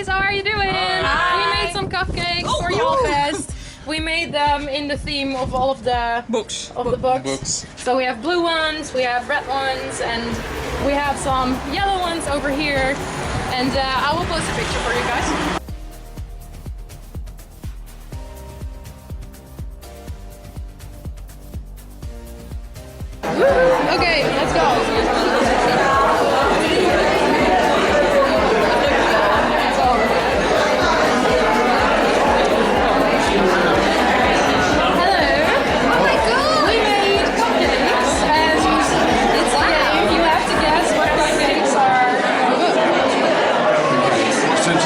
How are you doing? Hi. We made some cupcakes for YALFest. We made them in the theme of all of the books. So we have blue ones, we have red ones, and we have some yellow ones over here. And I will post a picture for you guys. Okay, let's go.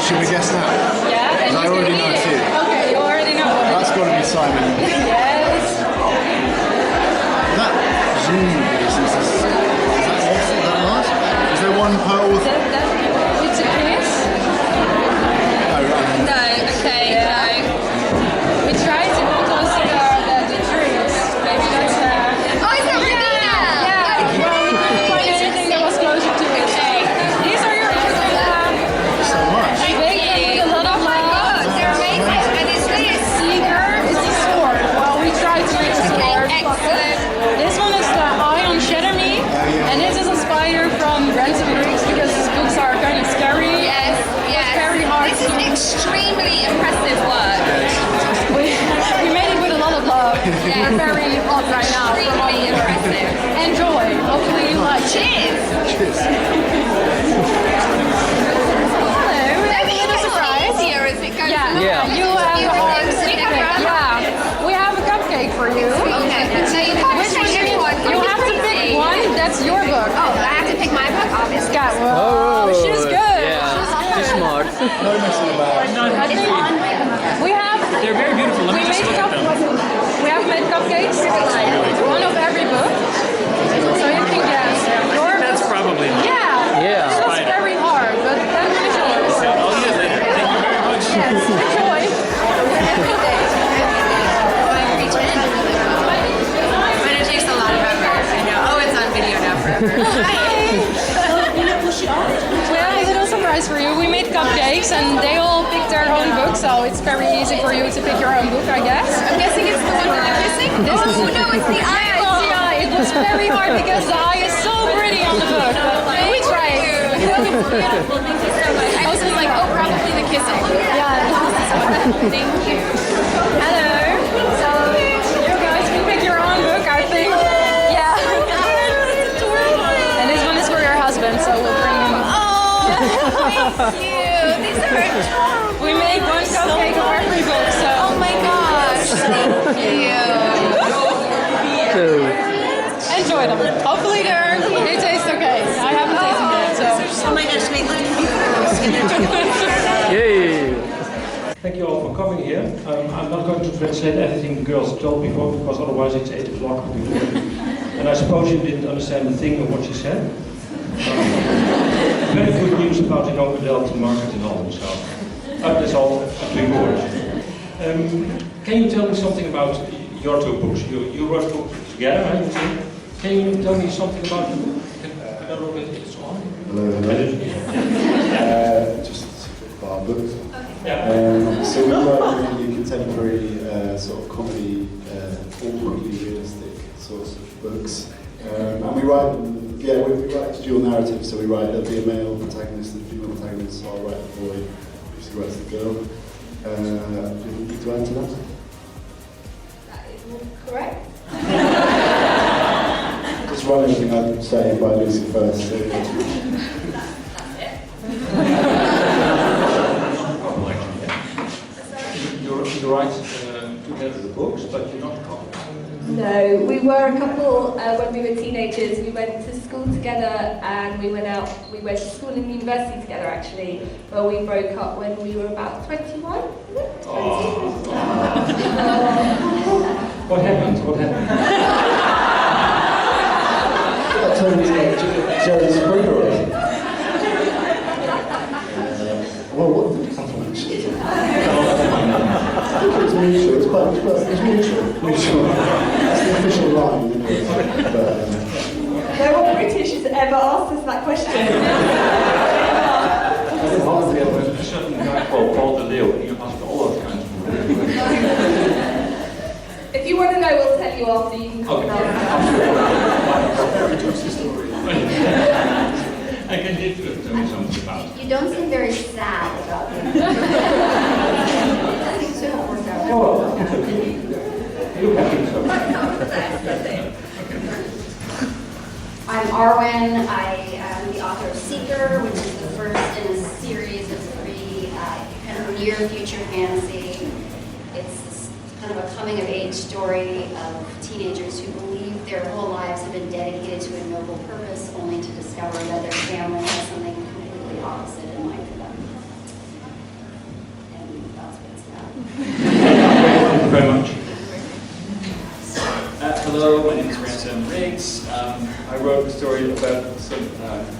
Should we guess now? Yeah, and I already know too. Okay, you already know. That's got to be Simon. Yes. That zoom is that large? Is there one pearl with... It's a kiss? No, right. No, okay, no. We tried to go close to the drinks. Maybe that's... Oh, is that Regina? Yeah. Well, we couldn't find anything that was closer to it. These are your So much. This one is the Eye on Shatter Me, and this is inspired from Ransom Briggs because his books are kind of scary. Yes, yes. It's very hard. This is extremely impressive work. We made it with a lot of love. Yeah. It's very hot right now. Extremely impressive. Enjoy. Hopefully you like it. Cheers. Cheers. Hello. We have a little surprise. Easier as it goes along. Yeah. You have a hard Yeah. We have a cupcake for you. Okay. So you have to pick one that's your book. Oh, I have to pick my book, obviously. Scott, whoa, she's good. Yeah, she's smart. No messing about. We have. They're very beautiful. Let me just look at them. We have made cupcakes. One of every book. So you can guess. That's probably not. Yeah. It was very hard, but that one is yours. I'll use it. Thank you very much. Yes, enjoy. It takes a lot of effort. I know. Oh, it's on video now forever. We have a little surprise for you. We made cupcakes and they all picked their own book, so it's very easy for you to pick your own book, I guess. I'm guessing it's the one with the kissing? This is, no, it's the eye. it's the eye. It was very hard because the eye is so pretty on the book. But we tried. Thank you so much. I was just like, oh, probably the kissing. Yeah. Thank you. Hello. So you guys can pick your own book, I think. Yeah. And this one is for your husband, so we'll bring him. Oh, thank you. These are adorable. We made one cupcake for every book, so. Oh my gosh. Thank you. Enjoy them. Hopefully they taste okay. I haven't tasted it, so. Oh my gosh, wait, let me Yay! Thank you all for coming here. I'm not going to translate everything the girls told before because otherwise it's 8 o'clock before. And I suppose you didn't understand a thing of what she said. Very good news about the young adult market in Holland, so that's all up to yours. Can you tell me something about your two books? You wrote books together, I think. Can you tell me something about the book? I don't know if it's on. Just our books. Yeah. So we write really contemporary sort of comedy, awkwardly realistic sorts of books. And we write, we write dual narrative, so we write, there'll be a male protagonist and a female protagonist, so I'll write the boy, Lucy writes the girl. Do you need to add to that? That is correct. Just write everything I say by Lucy first. So. You write together the books, but you're not couples. No, we were a couple when we were teenagers. We went to school together and we went to school and university together actually, but we broke up when we were about 21. Oh. What happened? What happened? That turned into Jerry Springer. Well, what did it come from? I think it's mutual. It's mutual. Mutual. That's the official line. No one British has ever asked us that question. In Holland we have a certain guy called Paul de Leeuw. He asked all those kinds of If you want to know, we'll tell you after you can come Okay. down. Very juicy story. I can give you tell me something about. You don't seem very sad about it. Oh, well, you happy so. I'm Arwen. I am the author of Seeker, which is the first in a series of 3 kind of near future fantasy. It's kind of a coming of age story of teenagers who believe their whole lives have been dedicated to a noble purpose, only to discover that their family has something completely opposite in mind for them. And that's what it's about. Thank you very much. Hello, my name is Ransom Riggs. I wrote a story about some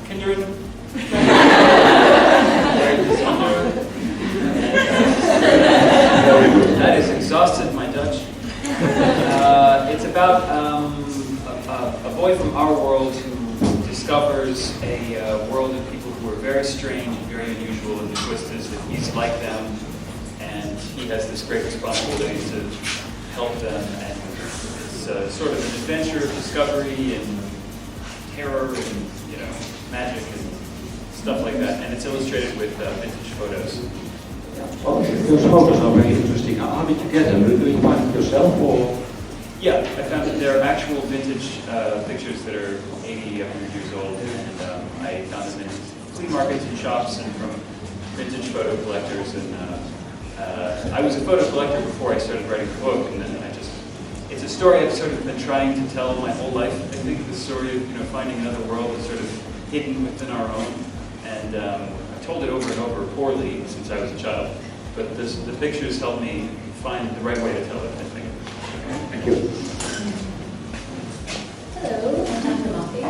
kindred. That is exhausted, my Dutch. It's about a boy from our world who discovers a world of people who are very strange and very unusual, and the twist is that he's like them, and he has this great responsibility to help them, and it's sort of an adventure of discovery and terror and, you know, magic and stuff like that, and it's illustrated with vintage photos. Well, those photos are very interesting. How did you get them? Do you find it yourself or? Yeah, I found that they're actual vintage pictures that are 80, 100 years old, and I found them in flea markets and shops and from vintage photo collectors. And I was a photo collector before I started writing the book, and then it's a story I've sort of been trying to tell my whole life. I think the story of, you know, finding another world is sort of hidden within our own, and I've told it over and over poorly since I was a child, but the pictures help me find the right way to tell it, I think. Thank you. Hello, I'm Dr. Malfi.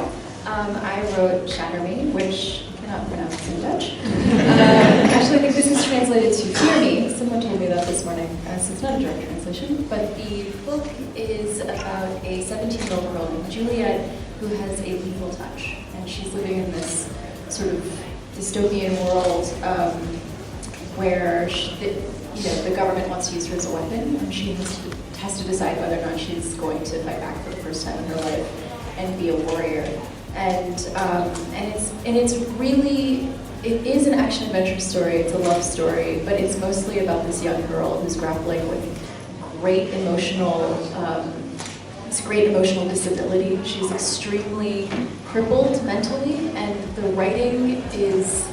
I wrote Shatter Me, which I cannot pronounce in Dutch. Actually, I think this is translated to Fear Me. Someone told me that this morning, so it's not a direct translation. But the book is about a 17-year-old girl named Juliet who has a lethal touch. And she's living in this sort of dystopian world where the government wants to use her as a weapon, and she has to decide whether or not she's going to fight back for the first time in her life and be a warrior. And it's really, it is an action adventure story. It's a love story, but it's mostly about this young girl who's grappling with great emotional disability. She's extremely crippled mentally, and the writing is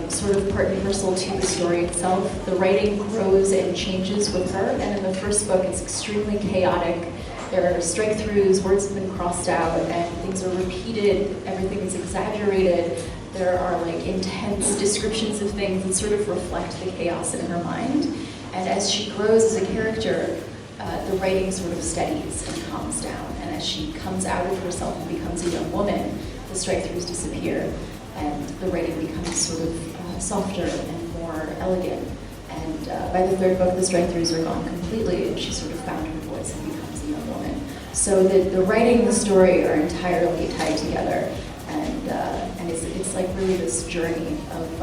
sort of part and parcel to the story itself. The writing grows and changes with her, and in the first book it's extremely chaotic. There are strike-throughs, words have been crossed out, and things are repeated, everything is exaggerated. There are like intense descriptions of things that sort of reflect the chaos in her mind. And as she grows as a character, the writing sort of steadies and calms down. And as she comes out of herself and becomes a young woman, the strike-throughs disappear, and the writing becomes sort of softer and more elegant. And by the third book, the strike-throughs are gone completely, and she sort of found her voice and becomes a young woman. So the writing and the story are entirely tied together, and it's like really this journey of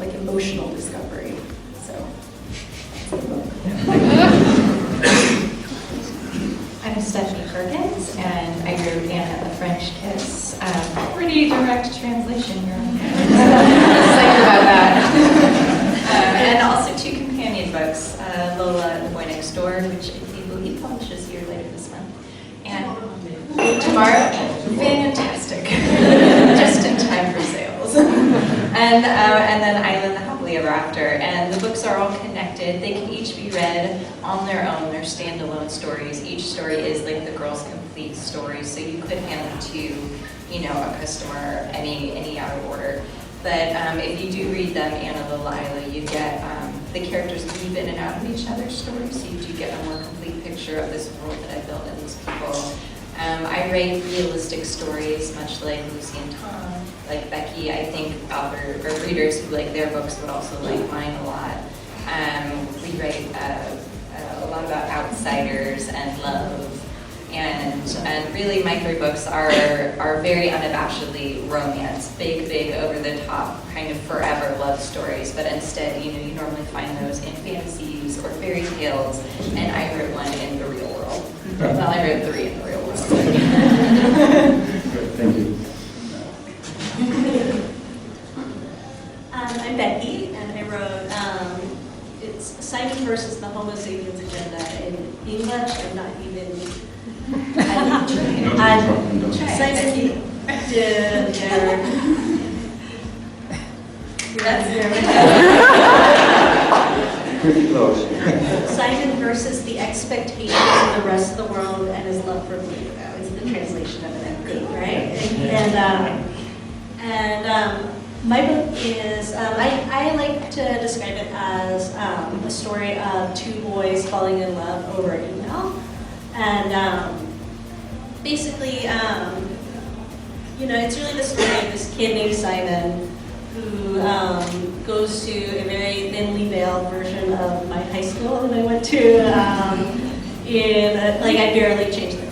like emotional discovery. So that's the book. I'm Stephanie Perkins, and I wrote Anna, a French Kiss. Pretty direct translation here. Excited about that. And also 2 companion books, Lola and the Boy Next Door, which I believe publishes here later this month. And tomorrow, fantastic. Just in time for sales. And then Island the Happily Ever After. And the books are all connected. They can each be read on their own. They're standalone stories. Each story is like the girl's complete story. So you could hand them to, a customer any out of order. But if you do read them, Anna the Lila, you get the characters weave in and out of each other's stories, so you do get a more complete picture of this world that I built and these people. I write realistic stories, much like Lucy and Tom, like Becky. I think readers who like their books would also like mine a lot. We write a lot about outsiders and love, and really my 3 books are very unabashedly romance, big over the top, kind of forever love stories. But instead, you normally find those in fantasies or fairy tales, and I wrote one in the real world. Well, I wrote 3 in the real world. Thank you. I'm Becky, and I wrote it's Simon versus the Homo sapiens agenda in English. I'm not even. Simon did Pretty close. Simon versus the expectations of the rest of the world and his love for me. That was the translation of it, I think, right? And my book is, I like to describe it as a story of 2 boys falling in love over email. And basically, it's really the story of this kid named Simon who goes to a very thinly veiled version of my high school that I went to. I barely changed it.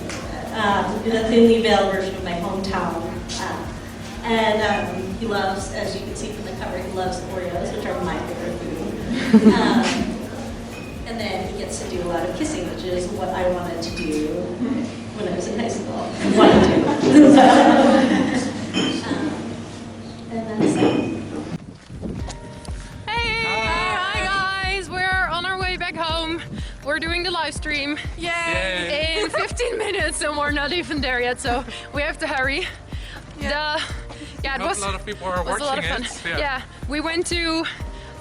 In a thinly veiled version of my hometown. And he loves, as you can see from the cover, he loves Oreos, which are my favorite food. And then he gets to do a lot of kissing, which is what I wanted to do when I was in high school. Wanted to. And that's it. Hi guys, we're on our way back home. We're doing the live stream. Yay! In 15 minutes, and we're not even there yet, so we have to hurry. It was a lot of people are watching a lot of fun. it. We went to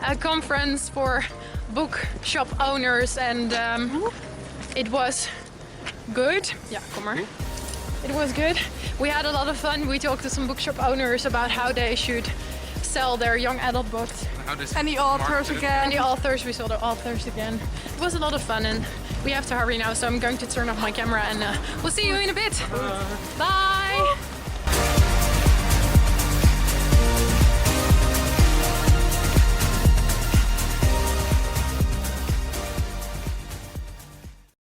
a conference for bookshop owners, and it was good. Yeah, kom maar. It was good. We had a lot of fun. We talked to some bookshop owners about how they should sell their young adult books. And the authors again. And the authors, we saw the authors again. It was a lot of fun, and we have to hurry now, so I'm going to turn off my camera, and we'll see you in a bit. Bye!